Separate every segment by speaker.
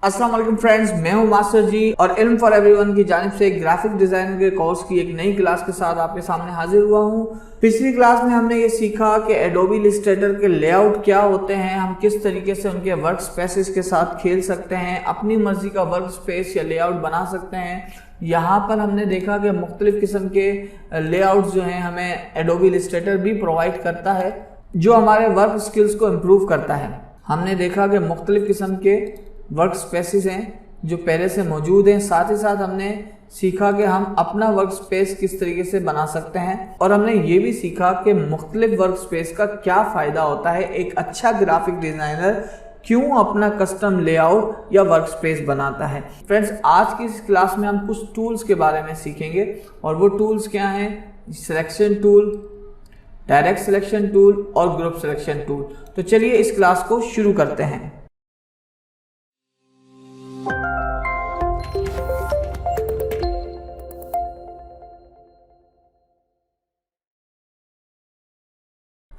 Speaker 1: अस्सलाम वालेकुम फ्रेंड्स, मैं हूं मास्टर जी और इल्म फॉर एवरीवन की जानिब से ग्राफिक डिजाइनिंग के कोर्स की एक नई क्लास के साथ आपके सामने हाजिर हुआ हूं। पिछली क्लास में हमने ये सीखा कि एडोबी इलस्ट्रेटर के लेआउट क्या होते हैं, हम किस तरीके से उनके वर्क स्पेसेस के साथ खेल सकते हैं, अपनी मर्जी का वर्क स्पेस या लेआउट बना सकते हैं। यहाँ पर हमने देखा कि मुख्तलिफ किस्म के लेआउट जो हैं हमें एडोबी इलस्ट्रेटर भी प्रोवाइड करता है, जो हमारे वर्क स्किल्स को इम्प्रूव करता है। हमने देखा कि मुख्तलिफ किस्म के वर्क स्पेसेस हैं जो पहले से मौजूद हैं। साथ ही साथ हमने सीखा कि हम अपना वर्क स्पेस किस तरीके से बना सकते हैं और हमने ये भी सीखा कि मुख्तलिफ वर्क स्पेस का क्या फ़ायदा होता है। एक अच्छा ग्राफिक डिज़ाइनर क्यों अपना कस्टम लेआउट या वर्क स्पेस बनाता है। फ्रेंड्स, आज की इस क्लास में हम कुछ टूल्स के बारे में सीखेंगे और वो टूल्स क्या हैं? Selection tool, direct selection tool और ग्रुप सिलेक्शन टूल। तो चलिए इस क्लास को शुरू करते हैं।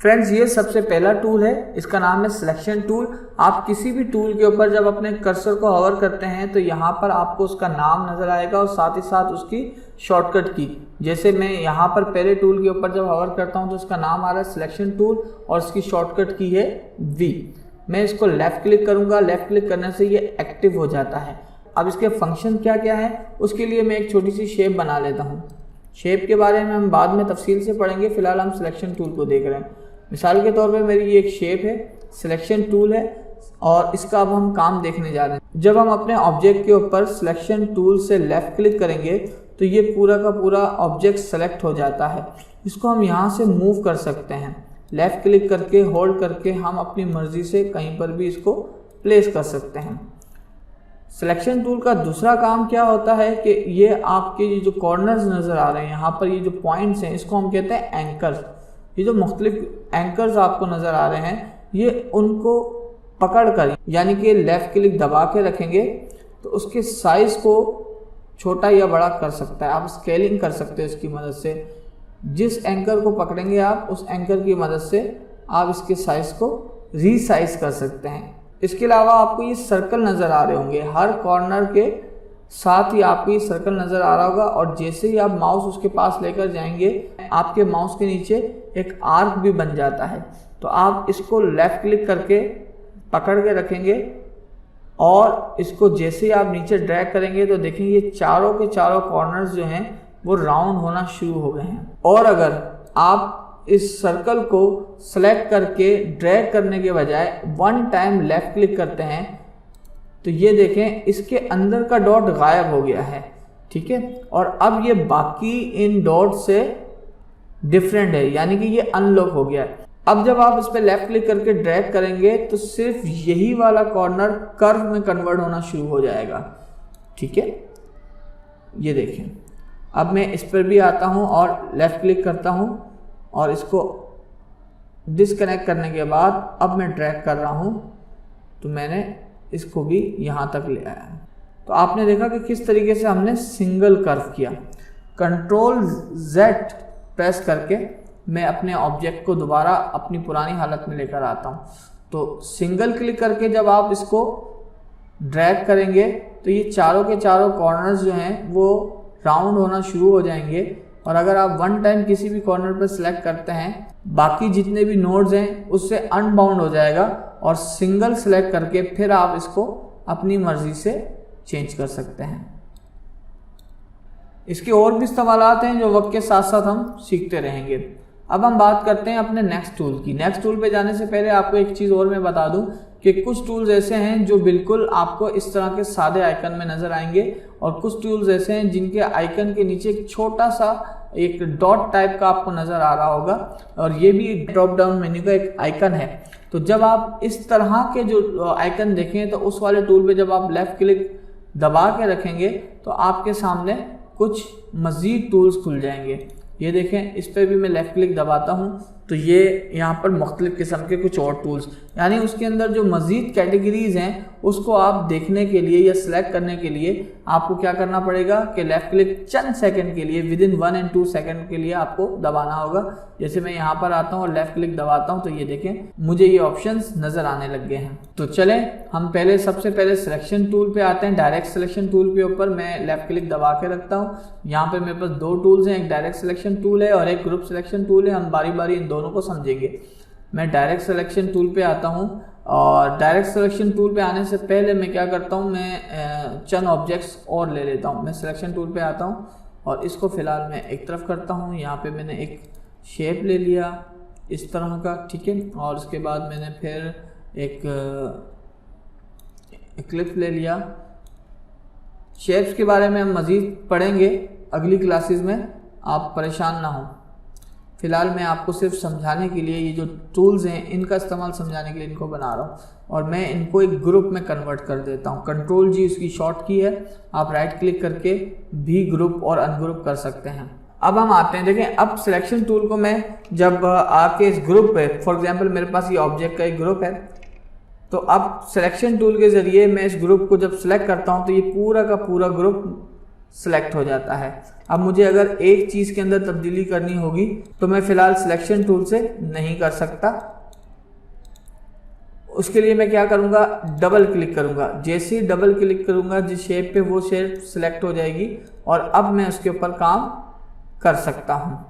Speaker 1: फ्रेंड्स, ये सबसे पहला टूल है, इसका नाम है सिलेक्शन टूल। आप किसी भी टूल के ऊपर जब अपने कर्सर को हवर करते हैं तो यहाँ पर आपको उसका नाम नज़र आएगा और साथ ही साथ उसकी शॉर्टकट की। जैसे मैं यहाँ पर पहले टूल के ऊपर जब हवर करता हूँ तो उसका नाम आ रहा है सिलेक्शन टूल और उसकी शॉर्टकट की है V। मैं इसको लेफ़्ट क्लिक करूँगा, लेफ़्ट क्लिक करने से ये एक्टिव हो जाता है। अब इसके फंक्शन क्या क्या है उसके लिए मैं एक छोटी सी शेप बना लेता हूँ। शेप के बारे में हम बाद में तफसील से पढ़ेंगे, फिलहाल हम सिलेक्शन टूल को देख रहे हैं। मिसाल के तौर पे मेरी ये एक शेप है, सिलेक्शन टूल है और इसका अब हम काम देखने जा रहे हैं। जब हम अपने ऑब्जेक्ट के ऊपर सिलेक्शन टूल से लेफ़्ट क्लिक करेंगे तो ये पूरा का पूरा ऑब्जेक्ट सेलेक्ट हो जाता है। इसको हम यहाँ से मूव कर सकते हैं, लेफ़्ट क्लिक करके होल्ड करके हम अपनी मर्ज़ी से कहीं पर भी इसको प्लेस कर सकते हैं। सिलेक्शन टूल का दूसरा काम क्या होता है कि ये आपके ये जो कॉर्नर्स नज़र आ रहे हैं, यहाँ पर ये जो पॉइंट्स हैं, इसको हम कहते हैं एंकर्स। ये जो मुख्तलिफ एंकर्स आपको नज़र आ रहे हैं, ये उनको पकड़ कर यानी कि लेफ़्ट क्लिक दबा के रखेंगे तो उसके साइज़ को छोटा या बड़ा कर सकता है। आप स्केलिंग कर सकते हैं इसकी मदद से। जिस एंकर को पकड़ेंगे आप, उस एंकर की मदद से आप इसके साइज़ को रीसाइज कर सकते हैं। इसके अलावा आपको ये सर्कल नज़र आ रहे होंगे, हर कॉर्नर के साथ ही आपको ये सर्कल नज़र आ रहा होगा और जैसे ही आप माउस उसके पास लेकर जाएंगे आपके माउस के नीचे एक आर्क भी बन जाता है। तो आप इसको लेफ़्ट क्लिक करके पकड़ के रखेंगे और इसको जैसे ही आप नीचे ड्रैग करेंगे तो देखेंगे ये चारों के चारों कॉर्नर्स जो हैं वो राउंड होना शुरू हो गए हैं। और अगर आप इस सर्कल को सेलेक्ट करके ड्रैग करने के बजाय वन टाइम लेफ़्ट क्लिक करते हैं तो ये देखें इसके अंदर का डॉट गायब हो गया है, ठीक है। और अब ये बाकी इन डॉट से डिफरेंट है, यानी कि ये अनलॉक हो गया है। अब जब आप इस पर लेफ़्ट क्लिक करके ड्रैग करेंगे तो सिर्फ यही वाला कॉर्नर कर्व में कन्वर्ट होना शुरू हो जाएगा, ठीक है। ये देखें, अब मैं इस पर भी आता हूँ और लेफ़्ट क्लिक करता हूँ और इसको डिसकनेक्ट करने के बाद अब मैं ड्रैग कर रहा हूँ तो मैंने इसको भी यहाँ तक ले आया। तो आपने देखा कि किस तरीके से हमने सिंगल कर्व किया। कंट्रोल Z प्रेस करके मैं अपने ऑब्जेक्ट को दोबारा अपनी पुरानी हालत में लेकर आता हूँ। तो सिंगल क्लिक करके जब आप इसको ड्रैग करेंगे तो ये चारों के चारों कॉर्नर्स जो हैं वो राउंड होना शुरू हो जाएंगे। और अगर आप वन टाइम किसी भी कॉर्नर पर सिलेक्ट करते हैं, बाकी जितने भी नोड्स हैं उससे अनबाउंड हो जाएगा और सिंगल सेलेक्ट करके फिर आप इसको अपनी मर्जी से चेंज कर सकते हैं। इसके और भी इस्तेमालात हैं जो वक्त के साथ साथ हम सीखते रहेंगे। अब हम बात करते हैं अपने नेक्स्ट टूल की। नेक्स्ट टूल पे जाने से पहले आपको एक चीज़ और मैं बता दूं कि कुछ टूल्स ऐसे हैं जो बिल्कुल आपको इस तरह के सादे आइकन में नज़र आएंगे और कुछ टूल्स ऐसे हैं जिनके आइकन के नीचे एक छोटा सा एक डॉट टाइप का आपको नज़र आ रहा होगा और ये भी एक ड्रॉप डाउन मेन्यू का एक आइकन है। तो जब आप इस तरह के जो आइकन देखें तो उस वाले टूल पे जब आप लेफ़्ट क्लिक दबा के रखेंगे तो आपके सामने कुछ मज़ीद टूल्स खुल जाएंगे। ये देखें, इस पर भी मैं लेफ़्ट क्लिक दबाता हूँ तो ये यहाँ पर मुख्तलिफ़ किस्म के कुछ और टूल्स, यानी उसके अंदर जो मज़ीद कैटेगरीज़ हैं उसको आप देखने के लिए या सिलेक्ट करने के लिए आपको क्या करना पड़ेगा कि लेफ्ट क्लिक चंद सेकंड के लिए विदिन 1 और 2 सेकंड के लिए आपको दबाना होगा। जैसे मैं यहाँ पर आता हूँ और लेफ्ट क्लिक दबाता हूँ तो ये देखें मुझे ये ऑप्शंस नजर आने लग गए हैं। तो चलें हम सबसे पहले सिलेक्शन टूल पे आते हैं। डायरेक्ट सिलेक्शन टूल के ऊपर मैं लेफ्ट क्लिक दबा के रखता हूँ। यहाँ पे मेरे पास दो टूल्स हैं, एक डायरेक्ट सिलेक्शन टूल है और एक ग्रुप सिलेक्शन टूल है। हम बारी बारी इन दोनों को समझेंगे। मैं डायरेक्ट सिलेक्शन टूल पे आता हूँ और डायरेक्ट सिलेक्शन टूल पे आने से पहले मैं क्या करता हूँ, मैं चंद ऑब्जेक्ट्स और ले लेता हूँ। मैं सिलेक्शन टूल पे आता हूँ और इसको फ़िलहाल मैं एक तरफ करता हूँ। यहाँ पे मैंने एक शेप ले लिया इस तरह का, ठीक है, और उसके बाद मैंने फिर एक क्लिप ले लिया। शेप्स के बारे में हम मज़ीद पढ़ेंगे अगली क्लासेस में, आप परेशान ना हो। फिलहाल मैं आपको सिर्फ समझाने के लिए ये जो टूल्स हैं इनका इस्तेमाल समझाने के लिए इनको बना रहा हूँ और मैं इनको एक ग्रुप में कन्वर्ट कर देता हूँ। कंट्रोल जी इसकी शॉर्ट की है, आप राइट क्लिक करके भी ग्रुप और अनग्रुप कर सकते हैं। अब हम आते हैं, देखें अब सिलेक्शन टूल को मैं जब आके इस ग्रुप पे, फॉर एग्जांपल मेरे पास ये ऑब्जेक्ट का एक ग्रुप है, तो अब सिलेक्शन टूल के ज़रिए मैं इस ग्रुप को जब सिलेक्ट करता हूँ तो ये पूरा का पूरा ग्रुप सिलेक्ट हो जाता है। अब मुझे अगर एक चीज़ के अंदर तब्दीली करनी होगी तो मैं फ़िलहाल सिलेक्शन टूल से नहीं कर सकता। उसके लिए मैं क्या करूँगा, डबल क्लिक करूँगा। जैसे ही डबल क्लिक करूँगा जिस शेप पे, वो शेप सिलेक्ट हो जाएगी और अब मैं उसके ऊपर काम कर सकता हूँ,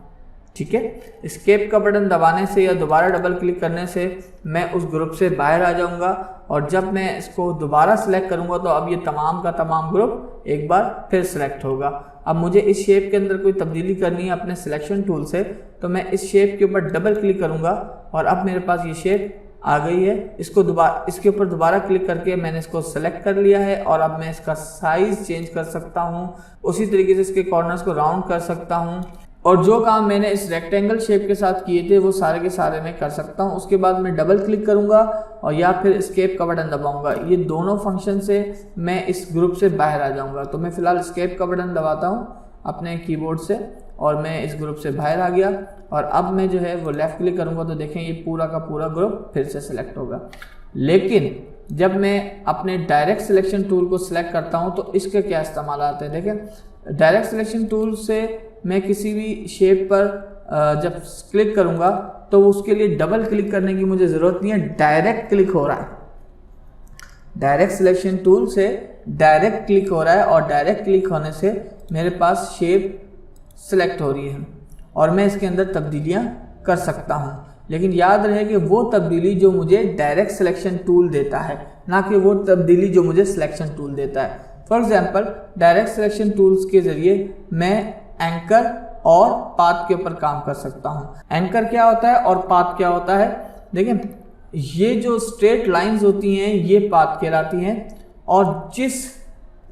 Speaker 1: ठीक है। एस्केप का बटन दबाने से या दोबारा डबल क्लिक करने से मैं उस ग्रुप से बाहर आ जाऊंगा और जब मैं इसको दोबारा सिलेक्ट करूंगा तो अब ये तमाम का तमाम ग्रुप एक बार फिर सिलेक्ट होगा। अब मुझे इस शेप के अंदर कोई तब्दीली करनी है अपने सिलेक्शन टूल से, तो मैं इस शेप के ऊपर डबल क्लिक करूंगा और अब मेरे पास ये शेप आ गई है। इसके ऊपर दोबारा क्लिक करके मैंने इसको सेलेक्ट कर लिया है और अब मैं इसका साइज चेंज कर सकता हूँ। उसी तरीके से इसके कॉर्नर्स को राउंड कर सकता हूँ और जो काम मैंने इस रेक्टेंगल शेप के साथ किए थे वो सारे के सारे मैं कर सकता हूँ। उसके बाद मैं डबल क्लिक करूँगा और या फिर एस्केप का बटन दबाऊंगा। ये दोनों फंक्शन से मैं इस ग्रुप से बाहर आ जाऊँगा। तो मैं फ़िलहाल एस्केप का बटन दबाता हूँ अपने कीबोर्ड से और मैं इस ग्रुप से बाहर आ गया और अब मैं जो है वो लेफ़्ट क्लिक करूँगा तो देखें ये पूरा का पूरा ग्रुप फिर से सिलेक्ट होगा। लेकिन जब मैं अपने डायरेक्ट सिलेक्शन टूल को सिलेक्ट करता हूँ तो इसके क्या इस्तेमाल आते हैं, देखें डायरेक्ट सिलेक्शन टूल से मैं किसी भी शेप पर जब क्लिक करूंगा तो उसके लिए डबल क्लिक करने की मुझे ज़रूरत नहीं है, डायरेक्ट क्लिक हो रहा है। डायरेक्ट सिलेक्शन टूल से डायरेक्ट क्लिक हो रहा है और डायरेक्ट क्लिक होने से मेरे पास शेप सिलेक्ट हो रही है और मैं इसके अंदर तब्दीलियां कर सकता हूं। लेकिन याद रहे कि वो तब्दीली जो मुझे डायरेक्ट सिलेक्शन टूल देता है, ना कि वो तब्दीली जो मुझे सिलेक्शन टूल देता है। For example direct selection tools के ज़रिए मैं एंकर और पाथ के ऊपर काम कर सकता हूं। एंकर क्या होता है और पाथ क्या होता है, देखें ये जो स्ट्रेट लाइंस होती हैं ये पाथ कहलाती हैं और जिस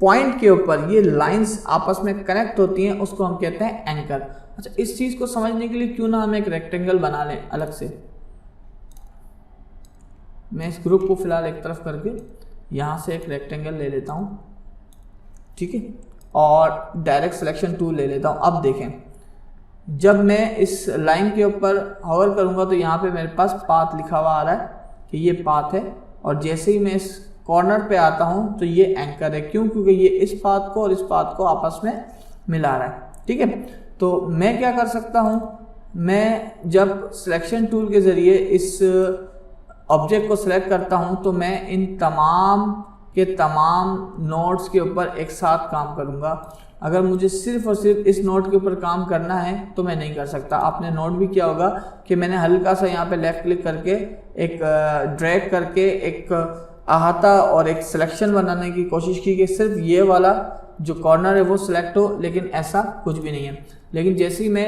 Speaker 1: पॉइंट के ऊपर ये लाइंस आपस में कनेक्ट होती हैं उसको हम कहते हैं एंकर। अच्छा, इस चीज़ को समझने के लिए क्यों ना हम एक रेक्टेंगल बना लें अलग से। मैं इस ग्रुप को फिलहाल एक तरफ करके यहाँ से एक रेक्टेंगल ले लेता हूँ, ठीक है, और डायरेक्ट सिलेक्शन टूल ले लेता हूँ। अब देखें जब मैं इस लाइन के ऊपर हॉवर करूँगा तो यहाँ पे मेरे पास पाथ लिखा हुआ आ रहा है कि ये पाथ है और जैसे ही मैं इस कॉर्नर पे आता हूँ तो ये एंकर है। क्यों? क्योंकि ये इस पाथ को और इस पाथ को आपस में मिला रहा है, ठीक है। तो मैं क्या कर सकता हूँ, मैं जब सिलेक्शन टूल के ज़रिए इस ऑब्जेक्ट को सिलेक्ट करता हूँ तो मैं इन तमाम के तमाम नोड्स के ऊपर एक साथ काम करूँगा। अगर मुझे सिर्फ और सिर्फ इस नोड के ऊपर काम करना है तो मैं नहीं कर सकता। आपने नोट भी किया होगा कि मैंने हल्का सा यहाँ पे लेफ़्ट क्लिक करके एक ड्रैग करके एक अहाता और एक सिलेक्शन बनाने की कोशिश की कि सिर्फ ये वाला जो कॉर्नर है वो सिलेक्ट हो, लेकिन ऐसा कुछ भी नहीं है। लेकिन जैसे ही मैं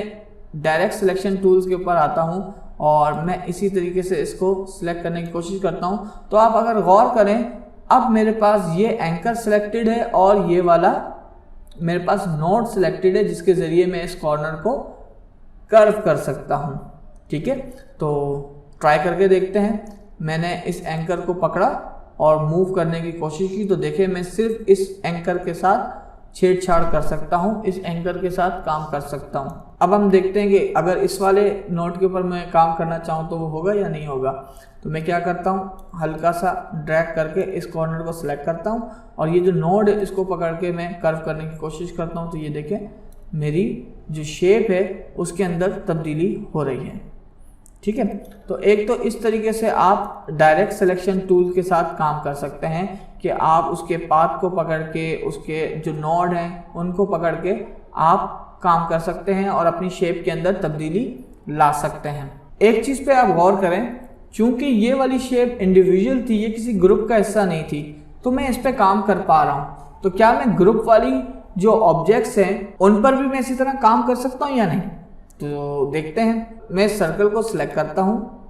Speaker 1: डायरेक्ट सिलेक्शन टूल्स के ऊपर आता हूँ और मैं इसी तरीके से इसको सिलेक्ट करने की कोशिश करता हूँ तो आप अगर गौर करें अब मेरे पास ये एंकर सिलेक्टेड है और ये वाला मेरे पास नोड सिलेक्टेड है जिसके ज़रिए मैं इस कॉर्नर को कर्व कर सकता हूँ, ठीक है। तो ट्राई करके देखते हैं। मैंने इस एंकर को पकड़ा और मूव करने की कोशिश की तो देखें मैं सिर्फ इस एंकर के साथ छेड़छाड़ कर सकता हूँ, इस एंकर के साथ काम कर सकता हूँ। अब हम देखते हैं कि अगर इस वाले नोड के ऊपर मैं काम करना चाहूँ तो वो होगा या नहीं होगा। तो मैं क्या करता हूँ, हल्का सा ड्रैग करके इस कॉर्नर को सिलेक्ट करता हूँ और ये जो नोड है इसको पकड़ के मैं कर्व करने की कोशिश करता हूँ। तो ये देखें मेरी जो शेप है उसके अंदर तब्दीली हो रही है। ठीक है, तो एक तो इस तरीके से आप डायरेक्ट सिलेक्शन टूल के साथ काम कर सकते हैं कि आप उसके पाथ को पकड़ के, उसके जो नोड हैं उनको पकड़ के आप काम कर सकते हैं और अपनी शेप के अंदर तब्दीली ला सकते हैं। एक चीज़ पे आप गौर करें, चूंकि ये वाली शेप इंडिविजुअल थी, ये किसी ग्रुप का हिस्सा नहीं थी, तो मैं इस पे काम कर पा रहा हूँ। तो क्या मैं ग्रुप वाली जो ऑब्जेक्ट्स हैं उन पर भी मैं इसी तरह काम कर सकता हूँ या नहीं? तो देखते हैं। मैं सर्कल को सिलेक्ट करता हूँ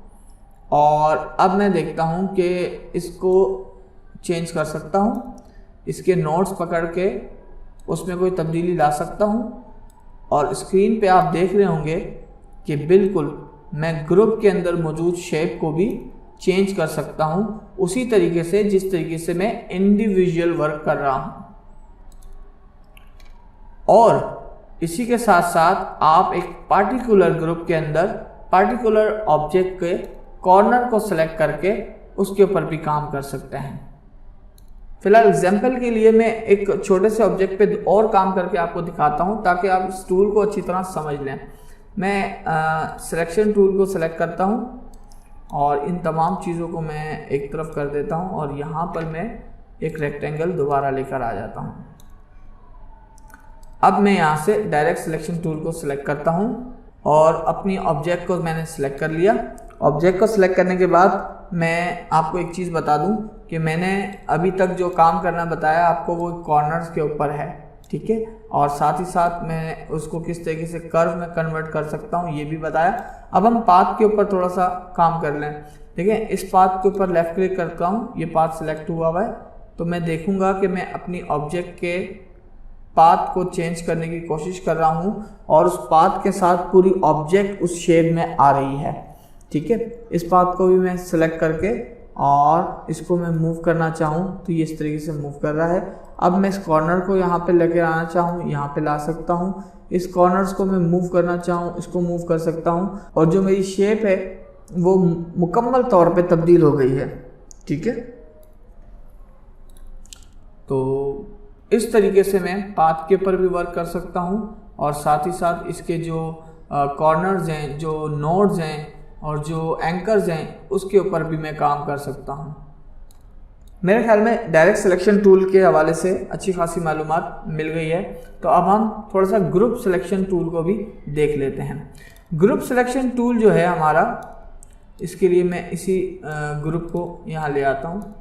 Speaker 1: और अब मैं देखता हूँ कि इसको चेंज कर सकता हूँ, इसके नोड्स पकड़ के उसमें कोई तब्दीली ला सकता हूँ और स्क्रीन पे आप देख रहे होंगे कि बिल्कुल मैं ग्रुप के अंदर मौजूद शेप को भी चेंज कर सकता हूँ उसी तरीके से जिस तरीके से मैं इंडिविजुअल वर्क कर रहा हूँ। और इसी के साथ साथ आप एक पार्टिकुलर ग्रुप के अंदर पार्टिकुलर ऑब्जेक्ट के कॉर्नर को सिलेक्ट करके उसके ऊपर भी काम कर सकते हैं। फिलहाल एग्जांपल के लिए मैं एक छोटे से ऑब्जेक्ट पे और काम करके आपको दिखाता हूं ताकि आप इस टूल को अच्छी तरह समझ लें। मैं सिलेक्शन टूल को सिलेक्ट करता हूं और इन तमाम चीज़ों को मैं एक तरफ कर देता हूं और यहाँ पर मैं एक रेक्टेंगल दोबारा लेकर आ जाता हूं। अब मैं यहाँ से डायरेक्ट सिलेक्शन टूल को सिलेक्ट करता हूँ और अपनी ऑब्जेक्ट को मैंने सिलेक्ट कर लिया। ऑब्जेक्ट को सिलेक्ट करने के बाद मैं आपको एक चीज़ बता दूं कि मैंने अभी तक जो काम करना बताया आपको वो कॉर्नर्स के ऊपर है, ठीक है, और साथ ही साथ मैं उसको किस तरीके से कर्व में कन्वर्ट कर सकता हूँ ये भी बताया। अब हम पाथ के ऊपर थोड़ा सा काम कर लें। देखिए इस पाथ के ऊपर लेफ़्ट क्लिक करता हूँ, ये पाथ सिलेक्ट हुआ है, तो मैं देखूँगा कि मैं अपनी ऑब्जेक्ट के पाथ को चेंज करने की कोशिश कर रहा हूँ और उस पाथ के साथ पूरी ऑब्जेक्ट उस शेप में आ रही है। ठीक है, इस पाथ को भी मैं सिलेक्ट करके और इसको मैं मूव करना चाहूँ तो ये इस तरीके से मूव कर रहा है। अब मैं इस कॉर्नर को यहाँ पे लेकर आना चाहूँ, यहाँ पे ला सकता हूँ। इस कॉर्नर्स को मैं मूव करना चाहूँ, इसको मूव कर सकता हूँ और जो मेरी शेप है वो मुकम्मल तौर पे तब्दील हो गई है। ठीक है, तो इस तरीके से मैं पाथ के ऊपर भी वर्क कर सकता हूँ और साथ ही साथ इसके जो कॉर्नर्स हैं, जो नोड्स हैं और जो एंकर्स हैं उसके ऊपर भी मैं काम कर सकता हूँ। मेरे ख्याल में डायरेक्ट सिलेक्शन टूल के हवाले से अच्छी खासी मालूमात मिल गई है। तो अब हम थोड़ा सा ग्रुप सिलेक्शन टूल को भी देख लेते हैं। ग्रुप सिलेक्शन टूल जो है हमारा, इसके लिए मैं इसी ग्रुप को यहाँ ले आता हूँ।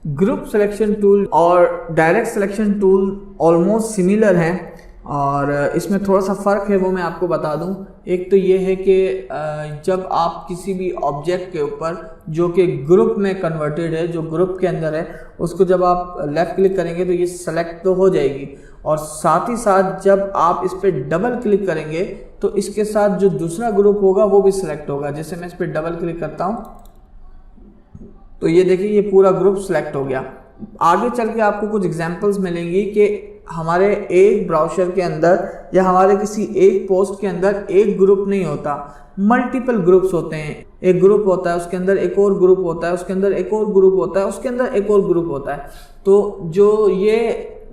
Speaker 1: ग्रुप सिलेक्शन टूल और direct selection tool almost similar हैं और इसमें थोड़ा सा फ़र्क है वो मैं आपको बता दूं। एक तो ये है कि जब आप किसी भी ऑब्जेक्ट के ऊपर जो कि ग्रुप में कन्वर्टेड है, जो ग्रुप के अंदर है, उसको जब आप लेफ़्ट क्लिक करेंगे तो ये सेलेक्ट तो हो जाएगी और साथ ही साथ जब आप इस पर डबल क्लिक करेंगे तो इसके साथ जो दूसरा ग्रुप होगा वो भी सिलेक्ट होगा। जैसे मैं इस पर डबल क्लिक करता हूँ तो ये देखिए ये पूरा ग्रुप सिलेक्ट हो गया। आगे चल के आपको कुछ एग्जांपल्स मिलेंगी कि हमारे एक ब्राउज़र के अंदर या हमारे किसी एक पोस्ट के अंदर एक ग्रुप नहीं होता, मल्टीपल ग्रुप्स होते हैं। एक ग्रुप होता है, उसके अंदर एक और ग्रुप होता है, उसके अंदर एक और ग्रुप होता है, उसके अंदर एक और ग्रुप होता है। तो जो ये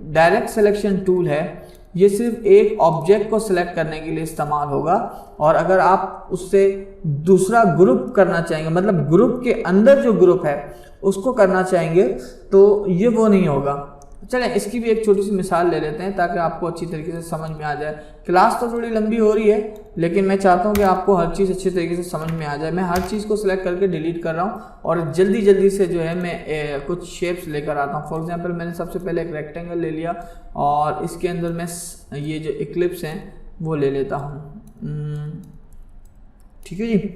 Speaker 1: डायरेक्ट सिलेक्शन टूल है ये सिर्फ एक ऑब्जेक्ट को सिलेक्ट करने के लिए इस्तेमाल होगा और अगर आप उससे दूसरा ग्रुप करना चाहेंगे, मतलब ग्रुप के अंदर जो ग्रुप है उसको करना चाहेंगे तो ये वो नहीं होगा। चलें इसकी भी एक छोटी सी मिसाल ले लेते हैं ताकि आपको अच्छी तरीके से समझ में आ जाए। क्लास तो थोड़ी लंबी हो रही है लेकिन मैं चाहता हूं कि आपको हर चीज़ अच्छी तरीके से समझ में आ जाए। मैं हर चीज़ को सिलेक्ट करके डिलीट कर रहा हूं और जल्दी जल्दी से जो है मैं कुछ शेप्स लेकर आता हूं। फॉर एग्जांपल मैंने सबसे पहले एक रेक्टेंगल ले लिया और इसके अंदर मैं ये जो इक्लिप्स हैं वो ले लेता हूँ। ठीक है जी,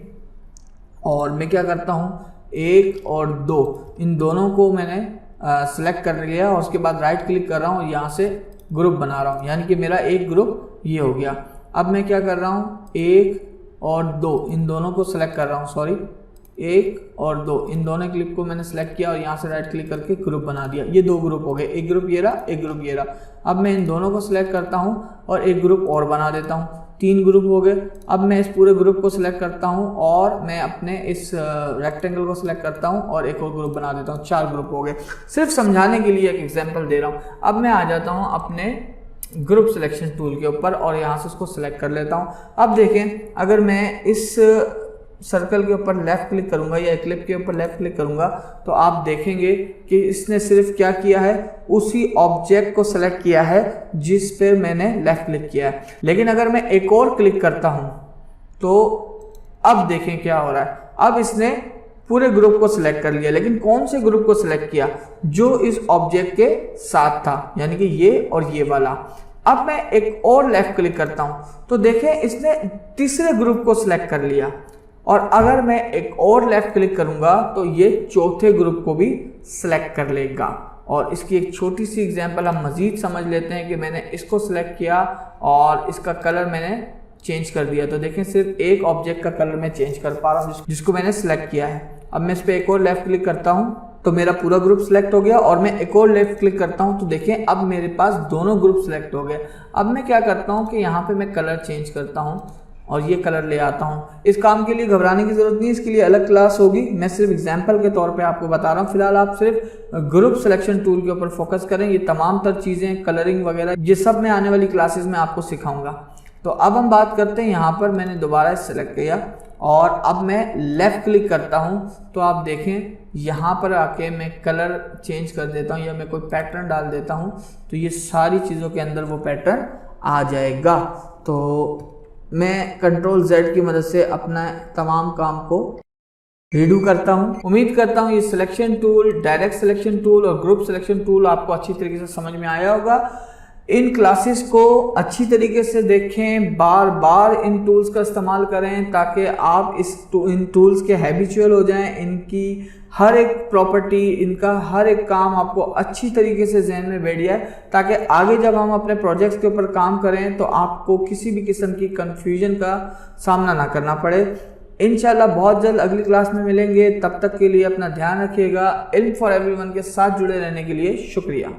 Speaker 1: और मैं क्या करता हूँ, 1 और 2 इन दोनों को मैंने सिलेक्ट कर लिया और उसके बाद राइट क्लिक कर रहा हूँ, यहाँ से ग्रुप बना रहा हूँ, यानी कि मेरा एक ग्रुप ये हो गया। अब मैं क्या कर रहा हूँ, 1 और 2 इन दोनों को सिलेक्ट कर रहा हूँ, सॉरी 1 और 2, इन दोनों क्लिप को मैंने सेलेक्ट किया और यहाँ से राइट क्लिक करके ग्रुप बना दिया। ये 2 ग्रुप हो गए, एक ग्रुप ये रहा, एक ग्रुप ये रहा। अब मैं इन दोनों को सिलेक्ट करता हूँ और एक ग्रुप और बना देता हूँ, 3 ग्रुप हो गए। अब मैं इस पूरे ग्रुप को सिलेक्ट करता हूँ और मैं अपने इस रेक्टेंगल को सिलेक्ट करता हूँ और एक और ग्रुप बना देता हूँ, 4 ग्रुप हो गए। सिर्फ समझाने के लिए एक एग्जांपल दे रहा हूँ। अब मैं आ जाता हूँ अपने ग्रुप सिलेक्शन टूल के ऊपर और यहाँ से उसको सिलेक्ट कर लेता हूँ। अब देखें, अगर मैं इस सर्कल के ऊपर लेफ्ट क्लिक करूंगा या क्लिप के ऊपर लेफ्ट क्लिक करूंगा तो आप देखेंगे कि इसने सिर्फ क्या किया है, उसी ऑब्जेक्ट को सेलेक्ट किया है जिस पे मैंने लेफ्ट क्लिक किया है। लेकिन अगर मैं एक और क्लिक करता हूं तो अब देखें क्या हो रहा है। अब इसने पूरे ग्रुप को सिलेक्ट कर लिया, लेकिन कौन से ग्रुप को सिलेक्ट किया, जो इस ऑब्जेक्ट के साथ था, यानी कि ये और ये वाला। अब मैं एक और लेफ्ट क्लिक करता हूं तो देखें इसने तीसरे ग्रुप को सिलेक्ट कर लिया, और अगर मैं एक और लेफ्ट क्लिक करूंगा तो ये चौथे ग्रुप को भी सिलेक्ट कर लेगा। और इसकी एक छोटी सी एग्जांपल हम मजीद समझ लेते हैं कि मैंने इसको सिलेक्ट किया और इसका कलर मैंने चेंज कर दिया। तो देखें सिर्फ एक ऑब्जेक्ट का कलर मैं चेंज कर पा रहा हूँ जिसको मैंने सिलेक्ट किया है। अब मैं इस पर एक और लेफ्ट क्लिक करता हूँ तो मेरा पूरा ग्रुप सिलेक्ट हो गया, और मैं एक और लेफ्ट क्लिक करता हूँ तो देखें अब मेरे पास दोनों ग्रुप सिलेक्ट हो गए। अब मैं क्या करता हूँ कि यहाँ पे मैं कलर चेंज करता हूँ और ये कलर ले आता हूँ। इस काम के लिए घबराने की जरूरत नहीं, इसके लिए अलग क्लास होगी। मैं सिर्फ एग्जांपल के तौर पे आपको बता रहा हूँ। फिलहाल आप सिर्फ ग्रुप सिलेक्शन टूल के ऊपर फोकस करें। ये तमाम तर चीज़ें, कलरिंग वगैरह, ये सब मैं आने वाली क्लासेस में आपको सिखाऊंगा। तो अब हम बात करते हैं, यहाँ पर मैंने दोबारा सेलेक्ट किया और अब मैं लेफ्ट क्लिक करता हूँ तो आप देखें यहाँ पर आके मैं कलर चेंज कर देता हूँ या मैं कोई पैटर्न डाल देता हूँ तो ये सारी चीज़ों के अंदर वो पैटर्न आ जाएगा। तो मैं Ctrl+Z की मदद से अपना तमाम काम को रीडू करता हूँ। उम्मीद करता हूँ ये selection tool, direct selection tool और ग्रुप सिलेक्शन टूल आपको अच्छी तरीके से समझ में आया होगा। इन क्लासेस को अच्छी तरीके से देखें, बार बार इन टूल्स का इस्तेमाल करें ताकि आप इन टूल्स के हैबिचुअल हो जाएं। इनकी हर एक प्रॉपर्टी, इनका हर एक काम आपको अच्छी तरीके से जहन में बैठ जाए ताकि आगे जब हम अपने प्रोजेक्ट्स के ऊपर काम करें तो आपको किसी भी किस्म की कंफ्यूजन का सामना ना करना पड़े। इंशाल्लाह बहुत जल्द अगली क्लास में मिलेंगे। तब तक के लिए अपना ध्यान रखिएगा। इल्म फॉर एवरीवन के साथ जुड़े रहने के लिए शुक्रिया।